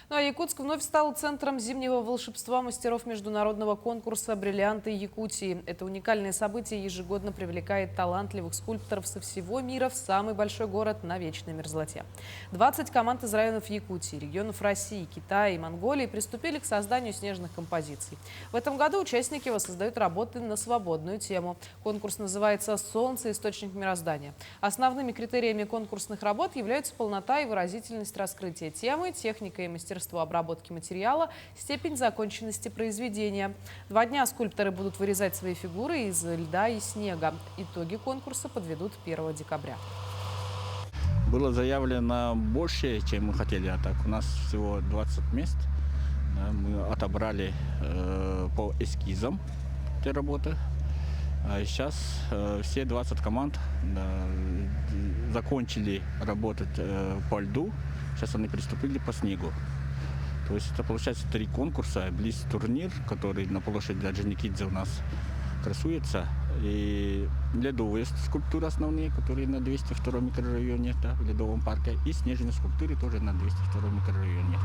Ну а Якутск вновь стал центром зимнего волшебства мастеров международного конкурса «Бриллианты Якутии». Это уникальное событие ежегодно привлекает талантливых скульпторов со всего мира в самый большой город на вечной мерзлоте. 20 команд из районов Якутии, регионов России, Китая и Монголии приступили к созданию снежных композиций. В этом году участники воссоздают работы на свободную тему. Конкурс называется «Солнце. Источник мироздания». Основными критериями конкурсных работ являются полнота и выразительность раскрытия темы, техника и мастерство обработки материала, степень законченности произведения. 2 дня скульпторы будут вырезать свои фигуры из льда и снега. Итоги конкурса подведут 1 декабря. Было заявлено больше, чем мы хотели, а так у нас всего 20 мест. Да, мы отобрали по эскизам этой работы. А сейчас все 20 команд закончили работать по льду. Сейчас они приступили по снегу. То есть это получается 3 конкурса, блиц-турнир, который на площади Орджоникидзе у нас красуется, и ледовые скульптуры основные, которые на 202 микрорайоне, да, в ледовом парке, и снежные скульптуры тоже на 202 микрорайоне.